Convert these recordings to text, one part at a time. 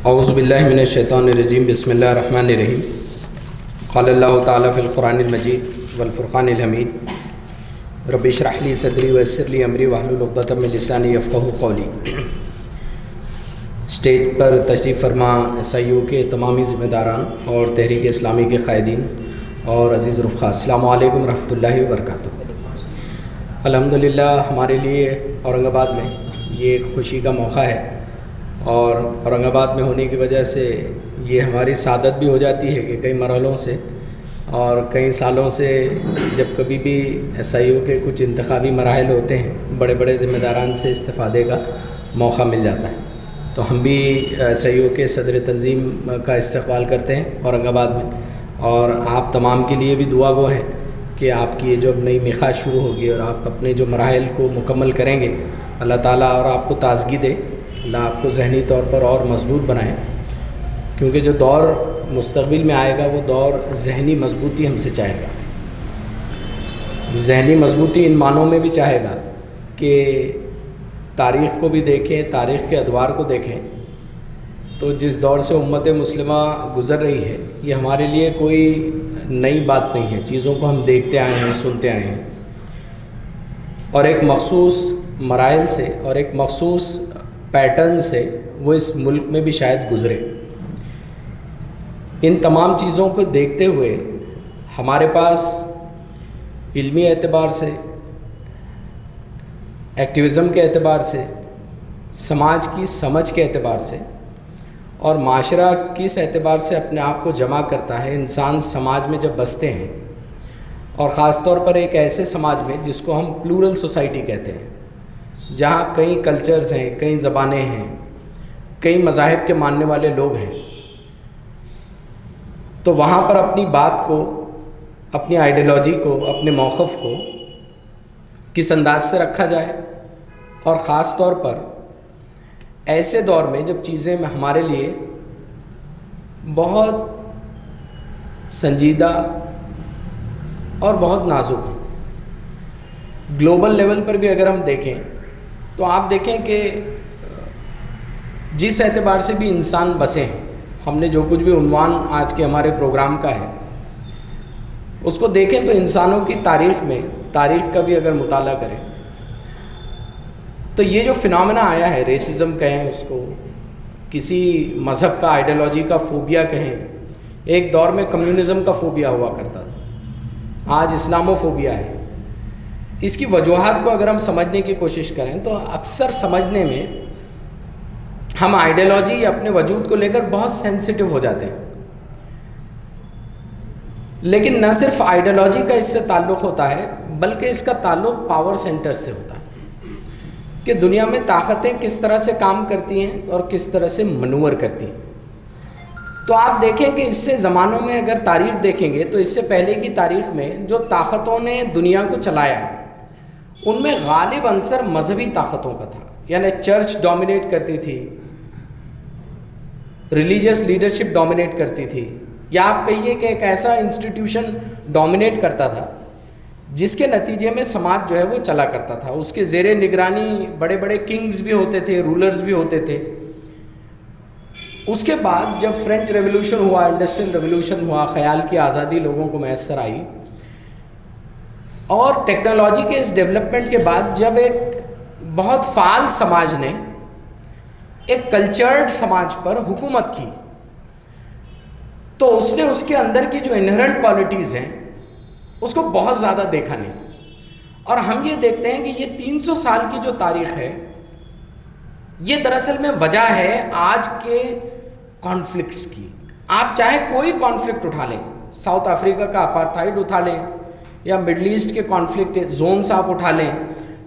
اعوذ باللہ من الشیطان الرجیم بسم اللہ الرحمن الرحیم قال اللہ تعالیٰ فی القرآن المجید والفرقان الحمید رب اشرح لی صدری ویسر لی امری واحلل عقدۃ من لسانی یفقہوا قولی۔ اسٹیج پر تشریف فرما SIO کے تمامی ذمہ داران اور تحریک اسلامی کے قائدین اور عزیز رفقا، السلام علیکم ورحمۃ اللہ وبرکاتہ۔ الحمدللہ ہمارے لیے اورنگ آباد میں یہ ایک خوشی کا موقع ہے، اور اورنگ آباد میں ہونے کی وجہ سے یہ ہماری سعادت بھی ہو جاتی ہے کہ کئی مرحلوں سے اور کئی سالوں سے جب کبھی بھی SIO کے کچھ انتخابی مراحل ہوتے ہیں، بڑے بڑے ذمہ داران سے استفادے کا موقع مل جاتا ہے، تو ہم بھی SIO کے صدر تنظیم کا استقبال کرتے ہیں اورنگ آباد میں، اور آپ تمام کے لیے بھی دعا گو ہیں کہ آپ کی یہ جو اب نئی میخا شروع ہوگی اور آپ اپنے جو مراحل کو مکمل کریں گے، اللہ تعالیٰ اور آپ کو تازگی دے، اللہ آپ کو ذہنی طور پر اور مضبوط بنائے، کیونکہ جو دور مستقبل میں آئے گا وہ دور ذہنی مضبوطی ہم سے چاہے گا۔ ذہنی مضبوطی ان معنوں میں بھی چاہے گا کہ تاریخ کو بھی دیکھیں، تاریخ کے ادوار کو دیکھیں تو جس دور سے امت مسلمہ گزر رہی ہے یہ ہمارے لیے کوئی نئی بات نہیں ہے، چیزوں کو ہم دیکھتے آئے ہیں، سنتے آئے ہیں، اور ایک مخصوص مراحل سے اور ایک مخصوص پیٹرن سے وہ اس ملک میں بھی شاید گزرے۔ ان تمام چیزوں کو دیکھتے ہوئے ہمارے پاس علمی اعتبار سے، ایکٹیویزم کے اعتبار سے، سماج کی سمجھ کے اعتبار سے اور معاشرہ کس اعتبار سے اپنے آپ کو جمع کرتا ہے، انسان سماج میں جب بستے ہیں، اور خاص طور پر ایک ایسے سماج میں جس کو ہم پلورل سوسائٹی کہتے ہیں، جہاں کئی کلچرز ہیں، کئی زبانیں ہیں، کئی مذاہب کے ماننے والے لوگ ہیں، تو وہاں پر اپنی بات کو، اپنی آئیڈیالوجی کو، اپنے موقف کو کس انداز سے رکھا جائے، اور خاص طور پر ایسے دور میں جب چیزیں ہمارے لیے بہت سنجیدہ اور بہت نازک ہیں۔ گلوبل لیول پر بھی اگر ہم دیکھیں تو آپ دیکھیں کہ جس اعتبار سے بھی انسان بسے ہیں، ہم نے جو کچھ بھی عنوان آج کے ہمارے پروگرام کا ہے اس کو دیکھیں تو انسانوں کی تاریخ میں، تاریخ کا بھی اگر مطالعہ کریں تو یہ جو فنامنا آیا ہے، ریسزم کہیں اس کو، کسی مذہب کا، آئیڈیالوجی کا فوبیا کہیں، ایک دور میں کمیونزم کا فوبیا ہوا کرتا تھا، آج اسلامو فوبیا ہے۔ اس کی وجوہات کو اگر ہم سمجھنے کی کوشش کریں تو اکثر سمجھنے میں ہم آئیڈیالوجی یا اپنے وجود کو لے کر بہت سینسٹیو ہو جاتے ہیں، لیکن نہ صرف آئیڈیالوجی کا اس سے تعلق ہوتا ہے بلکہ اس کا تعلق پاور سینٹر سے ہوتا ہے کہ دنیا میں طاقتیں کس طرح سے کام کرتی ہیں اور کس طرح سے منور کرتی ہیں۔ تو آپ دیکھیں کہ اس سے زمانوں میں اگر تاریخ دیکھیں گے تو اس سے پہلے کی تاریخ میں جو طاقتوں نے دنیا کو چلایا ہے ان میں غالب عنصر مذہبی طاقتوں کا تھا، یعنی چرچ ڈومینیٹ کرتی تھی، ریلیجیس لیڈرشپ ڈومینیٹ کرتی تھی، یا آپ کہیے کہ ایک ایسا انسٹیٹیوشن ڈومینیٹ کرتا تھا جس کے نتیجے میں سماج جو ہے وہ چلا کرتا تھا، اس کے زیر نگرانی بڑے بڑے کنگز بھی ہوتے تھے، رولرز بھی ہوتے تھے۔ اس کے بعد جب فرینچ ریولوشن ہوا، انڈسٹریل ریولوشن ہوا، خیال کی آزادی لوگوں کو میسر آئی، اور ٹیکنالوجی کے اس ڈیولپمنٹ کے بعد جب ایک بہت فعال سماج نے ایک کلچرڈ سماج پر حکومت کی تو اس نے اس کے اندر کی جو انہرنٹ کوالٹیز ہیں اس کو بہت زیادہ دیکھا نہیں، اور ہم یہ دیکھتے ہیں کہ یہ 300 سال کی جو تاریخ ہے یہ دراصل میں وجہ ہے آج کے کانفلکٹس کی۔ آپ چاہے کوئی کانفلکٹ اٹھا لیں، ساؤتھ افریقہ کا اپارتھائڈ اٹھا لیں، یا مڈل ایسٹ کے کانفلکٹ زونس آپ اٹھا لیں،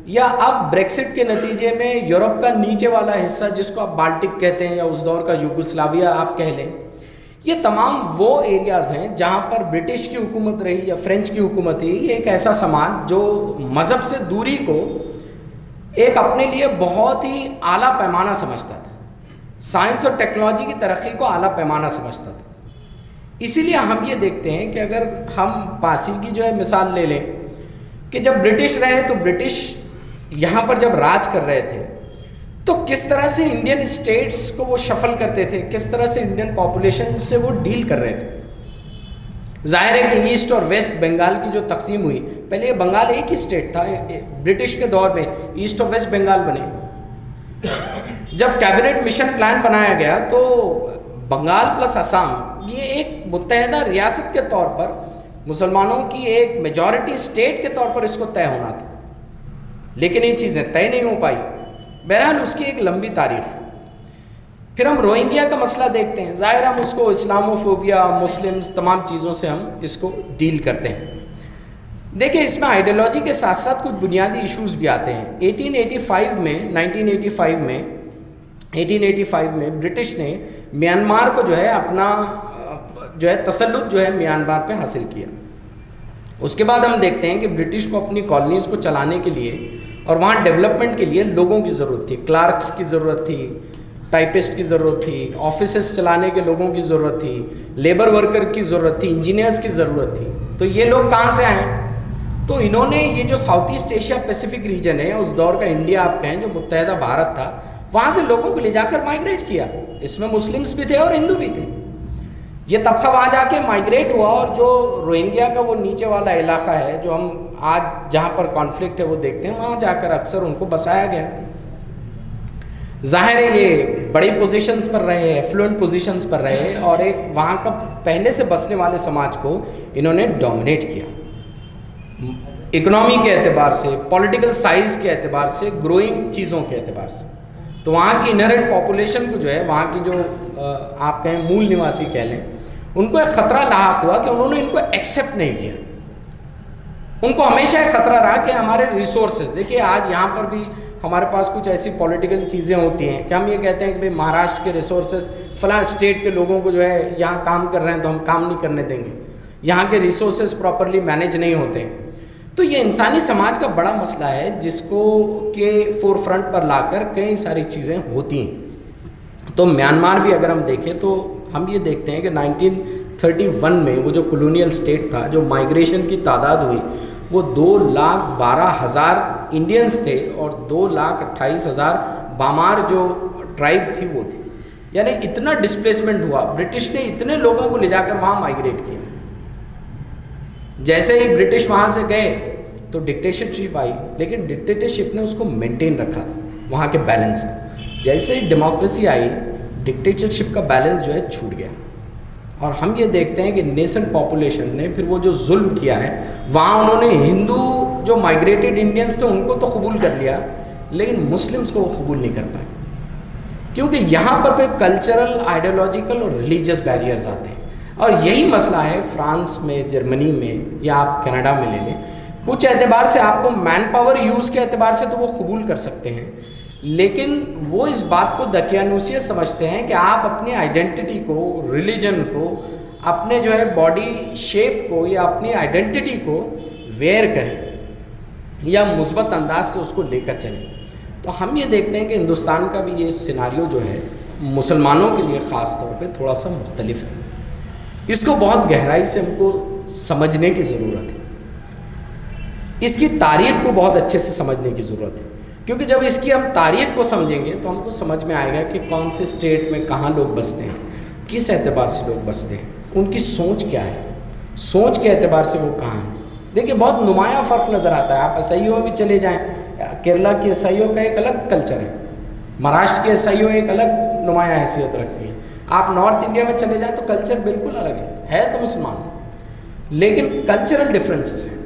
یا اب بریکسٹ کے نتیجے میں یورپ کا نیچے والا حصہ جس کو آپ بالٹک کہتے ہیں یا اس دور کا یوگوسلاویا آپ کہہ لیں، یہ تمام وہ ایریاز ہیں جہاں پر برٹش کی حکومت رہی یا فرینچ کی حکومت رہی۔ یہ ایک ایسا سماج جو مذہب سے دوری کو ایک اپنے لیے بہت ہی اعلیٰ پیمانہ سمجھتا تھا، سائنس اور ٹیکنالوجی کی ترقی کو اعلیٰ پیمانہ سمجھتا تھا۔ اسی لیے ہم یہ دیکھتے ہیں کہ اگر ہم پاسی کی جو ہے مثال لے لیں کہ جب برٹش رہے تو برٹش یہاں پر جب راج کر رہے تھے تو کس طرح سے انڈین اسٹیٹس کو وہ شفل کرتے تھے, کس طرح سے انڈین پاپولیشن سے وہ ڈیل کر رہے تھے. ظاہر ہے کہ ایسٹ اور ویسٹ بنگال کی جو تقسیم ہوئی, پہلے یہ بنگال ایک ہی اسٹیٹ تھا, برٹش کے دور میں ایسٹ اور ویسٹ بنگال بنے. جب کیبنٹ مشن پلان بنایا گیا تو بنگال پلس آسام یہ ایک متحدہ ریاست کے طور پر, مسلمانوں کی ایک میجورٹی اسٹیٹ کے طور پر اس کو طے ہونا تھا, لیکن یہ چیزیں طے نہیں ہو پائی. بہرحال اس کی ایک لمبی تاریخ. پھر ہم روہنگیا کا مسئلہ دیکھتے ہیں. ظاہر ہم اس کو اسلاموفوبیا, مسلمز, تمام چیزوں سے ہم اس کو ڈیل کرتے ہیں. دیکھیں اس میں آئیڈیالوجی کے ساتھ ساتھ کچھ بنیادی ایشوز بھی آتے ہیں. 1885 میں برٹش نے میانمار کو جو ہے اپنا جو ہے تسلط جو ہے میانمار پہ حاصل کیا. اس کے بعد ہم دیکھتے ہیں کہ برٹش کو اپنی کالونیز کو چلانے کے لیے اور وہاں ڈیولپمنٹ کے لیے لوگوں کی ضرورت تھی, کلارکس کی ضرورت تھی, ٹائپسٹ کی ضرورت تھی, آفیسز چلانے کے لوگوں کی ضرورت تھی, لیبر ورکر کی ضرورت تھی, انجینئرز کی ضرورت تھی. تو یہ لوگ کہاں سے آئیں؟ تو انہوں نے یہ جو South East Asia Pacific region ہے, اس دور کا انڈیا آپ کہیں جو متحدہ بھارت تھا, وہاں سے لوگوں کو لے جا کر مائیگریٹ کیا. اس میں مسلمس بھی تھے اور ہندو بھی تھے. یہ طبقہ وہاں جا کے مائیگریٹ ہوا, اور جو روہنگیا کا وہ نیچے والا علاقہ ہے جو ہم آج جہاں پر کانفلکٹ ہے وہ دیکھتے ہیں, وہاں جا کر اکثر ان کو بسایا گیا. ظاہر ہے یہ بڑی پوزیشنز پر رہے, ایفلوئنٹ پوزیشنز پر رہے, اور ایک وہاں کا پہلے سے بسنے والے سماج کو انہوں نے ڈومینیٹ کیا اکنامی کے اعتبار سے, پولیٹیکل سائز کے اعتبار سے, گروئنگ چیزوں کے اعتبار سے. تو وہاں کی انہرنٹ پاپولیشن کو جو ہے, وہاں کی جو آپ کہیں مول نواسی کہہ لیں, ان کو ایک خطرہ لاحق ہوا کہ انہوں نے ان کو ایکسیپٹ نہیں کیا. ان کو ہمیشہ ایک خطرہ رہا کہ ہمارے ریسورسز, دیکھیے آج یہاں پر بھی ہمارے پاس کچھ ایسی پولیٹیکل چیزیں ہوتی ہیں کہ ہم یہ کہتے ہیں کہ بھئی مہاراشٹر کے ریسورسز فلاں اسٹیٹ کے لوگوں کو جو ہے یہاں کام کر رہے ہیں تو ہم کام نہیں کرنے دیں گے, یہاں کے ریسورسز پراپرلی مینیج نہیں ہوتے ہیں. تو یہ انسانی سماج کا بڑا مسئلہ ہے جس کو کہ فور فرنٹ پر لا کر کئی ساری چیزیں ہوتی ہیں. تو میانمار بھی اگر ہم دیکھیں تو ہم یہ دیکھتے ہیں کہ 1931 میں وہ جو کولونیل اسٹیٹ تھا, جو مائیگریشن کی تعداد ہوئی وہ 2,12,000 انڈینز تھے اور 2,28,000 بامار جو ٹرائب تھی وہ تھی. یعنی اتنا ڈسپلیسمنٹ ہوا, برٹش نے اتنے لوگوں کو لے جا کر وہاں مائیگریٹ کیا. جیسے ہی برٹش وہاں سے گئے تو ڈکٹیٹرشپ آئی, لیکن ڈکٹیٹرشپ نے اس کو مینٹین رکھا تھا وہاں کے بیلنس کو. جیسے ہی ڈیموکریسی آئی, ڈکٹیٹرشپ کا بیلنس جو ہے چھوٹ گیا. اور ہم یہ دیکھتے ہیں کہ نیسنٹ پاپولیشن نے پھر وہ جو ظلم کیا ہے, وہاں انہوں نے ہندو جو مائیگریٹڈ انڈینز تھے ان کو تو قبول کر لیا, لیکن مسلمس کو وہ قبول نہیں کر پائے, کیونکہ یہاں پر پھر کلچرل, آئیڈیالوجیکل اور ریلیجیس بیریئرز آتے ہیں. اور یہی مسئلہ ہے فرانس میں, جرمنی میں, یا آپ کینیڈا میں لے لیں. کچھ اعتبار سے آپ کو مین پاور یوز کے اعتبار سے تو وہ قبول کر سکتے ہیں, لیکن وہ اس بات کو دقیانوسیت سمجھتے ہیں کہ آپ اپنی آئیڈینٹی کو, ریلیجن کو, اپنے جو ہے باڈی شیپ کو یا اپنی آئیڈینٹی کو ویئر کریں یا مثبت انداز سے اس کو لے کر چلیں. تو ہم یہ دیکھتے ہیں کہ ہندوستان کا بھی یہ سیناریو جو ہے مسلمانوں کے لیے خاص طور پہ تھوڑا سا مختلف ہے. اس کو بہت گہرائی سے ہم کو سمجھنے کی ضرورت ہے, اس کی تاریخ کو بہت اچھے سے سمجھنے کی ضرورت ہے, کیونکہ جب اس کی ہم تاریخ کو سمجھیں گے تو ہم کو سمجھ میں آئے گا کہ کون سے اسٹیٹ میں کہاں لوگ بستے ہیں, کس اعتبار سے لوگ بستے ہیں, ان کی سوچ کیا ہے, سوچ کے اعتبار سے وہ کہاں ہیں. دیکھیے بہت نمایاں فرق نظر آتا ہے. آپ عیسائیوں میں بھی چلے جائیں, کیرلا کے عیسائیوں کا ایک الگ کلچر ہے, مہاراشٹر کے عیسائیوں ایک الگ نمایاں حیثیت رکھتی ہے. آپ نارتھ انڈیا میں چلے جائیں تو کلچر بالکل الگ ہے تو مسلمان, لیکن کلچرل ڈفرینسز ہیں.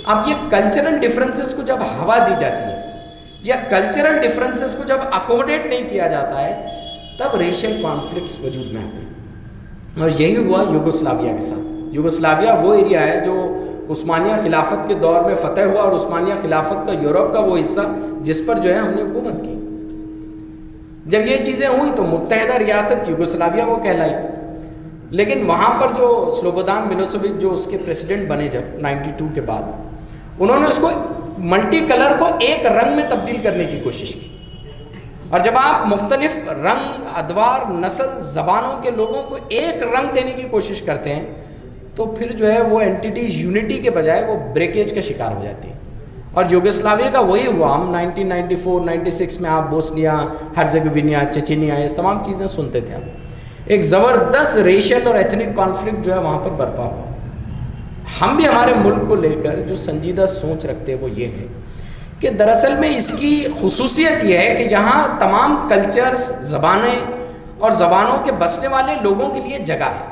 اب یہ کلچرل ڈفرینسز کو جب ہوا دی جاتی ہے یا کلچرل ڈفرینسز کو جب اکوموڈیٹ نہیں کیا جاتا ہے, تب ریشل کانفلکٹس وجود میں آتے ہیں. اور یہی ہوا یوگوسلاویا کے ساتھ. یوگوسلاویا وہ ایریا ہے جو عثمانیہ خلافت کے دور میں فتح ہوا, اور عثمانیہ خلافت کا یورپ کا وہ حصہ جس پر جو ہے ہم نے حکومت کی. جب یہ چیزیں ہوئیں تو متحدہ ریاست یوگوسلاویا وہ کہلائی, لیکن وہاں پر جو سلوبودان ملوسیوچ جو اس کے پریسیڈنٹ بنے جب 92 کے بعد, انہوں نے اس کو ملٹی کلر کو ایک رنگ میں تبدیل کرنے کی کوشش کی. اور جب آپ مختلف رنگ, ادوار, نسل, زبانوں کے لوگوں کو ایک رنگ دینے کی کوشش کرتے ہیں تو پھر جو ہے وہ اینٹیٹی یونٹی کے بجائے وہ بریکیج کا شکار ہو جاتی ہے. اور یوگسلاویہ کا وہی ہوا. ہم 1994 96 میں آپ بوسنیا ہرزیگوینیا چچینیا یہ تمام چیزیں سنتے تھے. آپ ایک زبردست ریشل اور ایتھنک کانفلکٹ جو ہے وہاں پر برپا ہوا. ہم بھی ہمارے ملک کو لے کر جو سنجیدہ سوچ رکھتے ہیں وہ یہ ہے کہ دراصل میں اس کی خصوصیت یہ ہے کہ یہاں تمام کلچرز، زبانیں اور زبانوں کے بسنے والے لوگوں کے لیے جگہ ہے.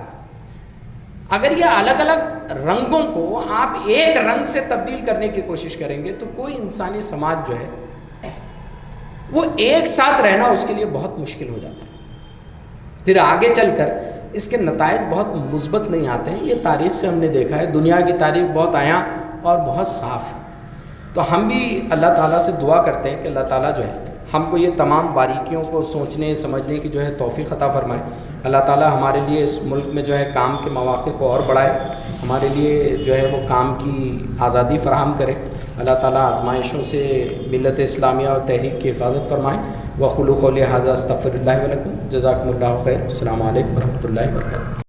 اگر یہ الگ الگ رنگوں کو آپ ایک رنگ سے تبدیل کرنے کی کوشش کریں گے تو کوئی انسانی سماج جو ہے وہ ایک ساتھ رہنا اس کے لیے بہت مشکل ہو جاتا ہے. پھر آگے چل کر اس کے نتائج بہت مثبت نہیں آتے ہیں. یہ تاریخ سے ہم نے دیکھا ہے، دنیا کی تاریخ بہت عیاں اور بہت صاف ہے. تو ہم بھی اللہ تعالیٰ سے دعا کرتے ہیں کہ اللہ تعالیٰ جو ہے ہم کو یہ تمام باریکیوں کو سوچنے سمجھنے کی جو ہے توفیق عطا فرمائے. اللہ تعالیٰ ہمارے لیے اس ملک میں جو ہے کام کے مواقع کو اور بڑھائے، ہمارے لیے جو ہے وہ کام کی آزادی فراہم کرے. اللہ تعالیٰ آزمائشوں سے ملت اسلامیہ اور تحریک کی حفاظت فرمائے. وقولوا قولی ھذا استغفر اللہ ولکم. جزاکم اللہ خیر. السلام علیکم ورحمۃ اللہ وبرکاتہ.